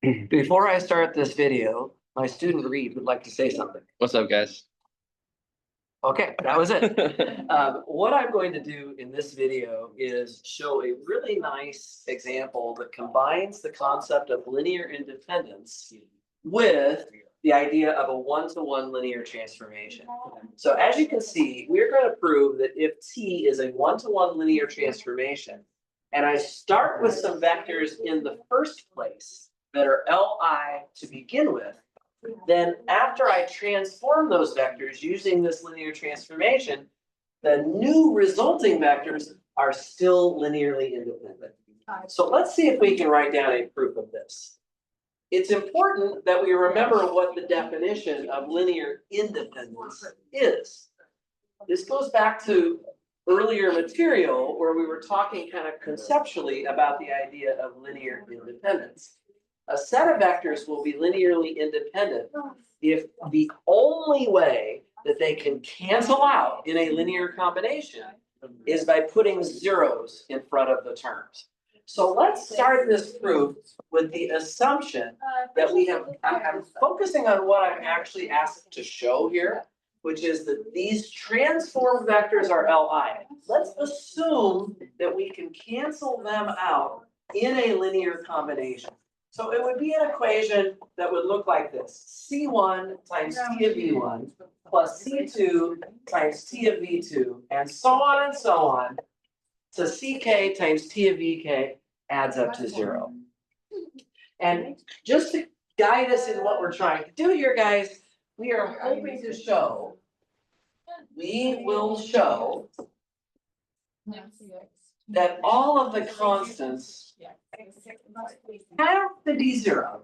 Before I start this video, my student Reed would like to say something. What's up, guys? Okay, that was it. What I'm going to do in this video is show a really nice example that combines the concept of linear independence with the idea of a one-to-one linear transformation. So as you can see, we're going to prove that if T is a one-to-one linear transformation, and I start with some vectors in the first place that are Li to begin with, then after I transform those vectors using this linear transformation, the new resulting vectors are still linearly independent. So let's see if we can write down a proof of this. It's important that we remember what the definition of linear independence is. This goes back to earlier material where we were talking kind of conceptually about the idea of linear independence. A set of vectors will be linearly independent if the only way that they can cancel out in a linear combination is by putting zeros in front of the terms. So let's start this proof with the assumption that we have, I'm focusing on what I'm actually asked to show here, which is that these transformed vectors are Li. Let's assume that we can cancel them out in a linear combination. So it would be an equation that would look like this. C1 times T of V1 plus C2 times T of V2 and so on to CK times T of VK adds up to 0. And just to guide us in what we're trying to do here, guys, we are hoping to show, we will show that all of the constants have to be 0.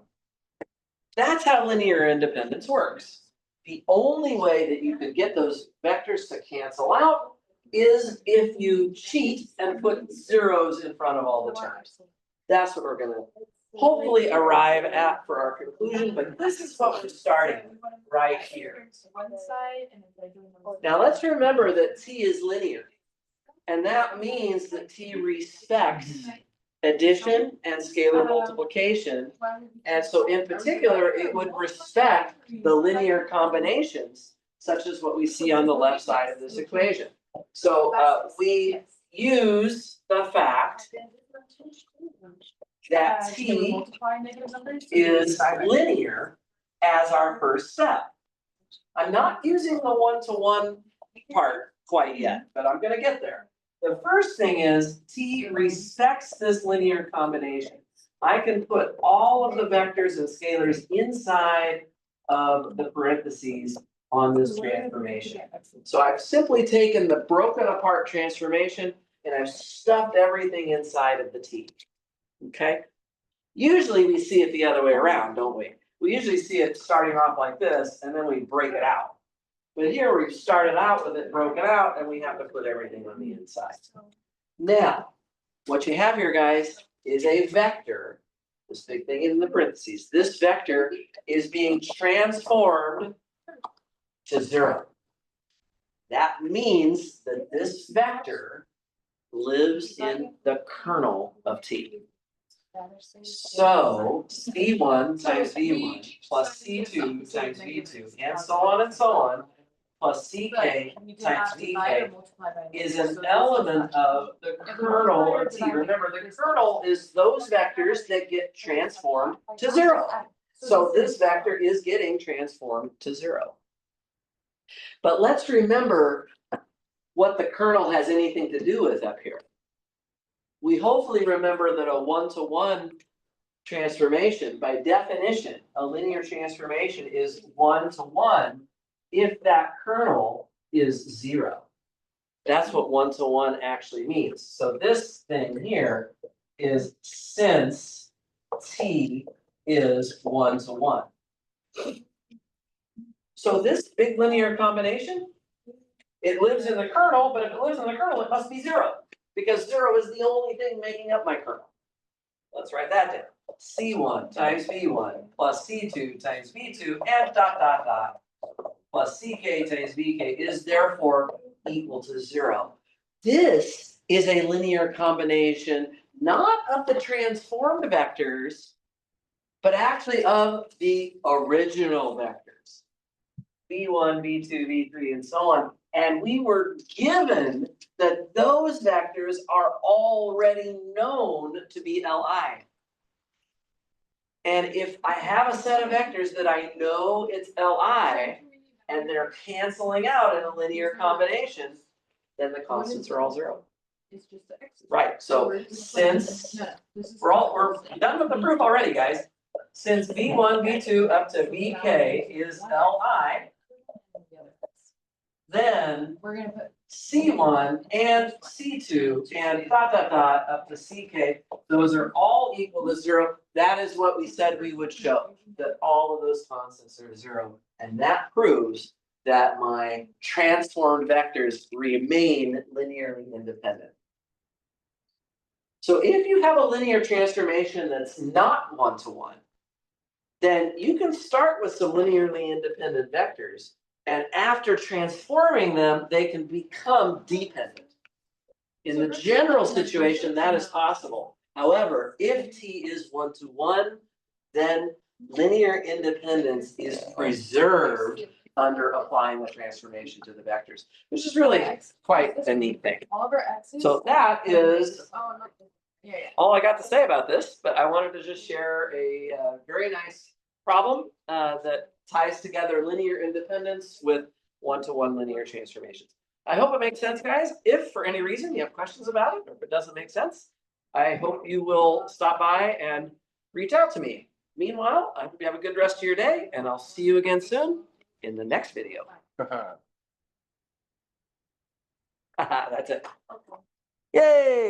That's how linear independence works. The only way that you could get those vectors to cancel out is if you cheat and put zeros in front of all the terms. That's what we're going to hopefully arrive at for our conclusion, but this is what we're starting right here. Now let's remember that T is linear, and that means that T respects addition and scalar multiplication. And so in particular, it would respect the linear combinations, such as what we see on the left side of this equation. So we use the fact that T is linear as our first step. I'm not using the one-to-one part quite yet, but I'm going to get there. The first thing is T respects this linear combination. I can put all of the vectors and scalars inside of the parentheses on this transformation. So I've simply taken the broken apart transformation and I've stuffed everything inside of the T. Okay? Usually we see it the other way around, don't we? We usually see it starting off like this and then we break it out. But here we've started out with it broken out and we have to put everything on the inside. Now, what you have here, guys, is a vector. This big thing in the parentheses. This vector is being transformed to 0. That means that this vector lives in the kernel of T. So C1 times V1 plus C2 times V2 and so on plus CK times DK is an element of the kernel of T. Remember, the kernel is those vectors that get transformed to 0. So this vector is getting transformed to 0. But let's remember what the kernel has anything to do with up here. We hopefully remember that a one-to-one transformation, by definition, a linear transformation is one-to-one if that kernel is 0. That's what one-to-one actually means. So this thing here is since T is one-to-one. So this big linear combination, it lives in the kernel, but if it lives in the kernel, it must be 0. Because 0 is the only thing making up my kernel. Let's write that down. C1 times V1 plus C2 times V2 and ... plus CK times VK is therefore equal to 0. This is a linear combination, not of the transformed vectors, but actually of the original vectors. V1, V2, V3, and so on. And we were given that those vectors are already known to be Li. And if I have a set of vectors that I know it's Li, and they're canceling out in a linear combination, then the constants are all zero. It's just the X. Right, so since we're done with the proof already, guys. Since V1, V2 up to Vk is Li, then We're gonna put. C1 and C2 and dot dot dot up to CK, those are all equal to zero. That is what we said we would show, that all of those constants are zero. And that proves that my transformed vectors remain linearly independent. So if you have a linear transformation that's not one-to-one, then you can start with some linearly independent vectors. And after transforming them, they can become dependent. In the general situation, that is possible. However, if T is one-to-one, then linear independence is preserved under applying the transformation to the vectors, which is really quite a neat thing. All of our X's. So that is Oh, no. Yeah. all I got to say about this, but I wanted to just share a very nice problem that ties together linear independence with one-to-one linear transformations. I hope it makes sense, guys. If for any reason you have questions about it, or if it doesn't make sense, I hope you will stop by and reach out to me. Meanwhile, I hope you have a good rest of your day, and I'll see you again soon in the next video. That's it. Okay. Yay!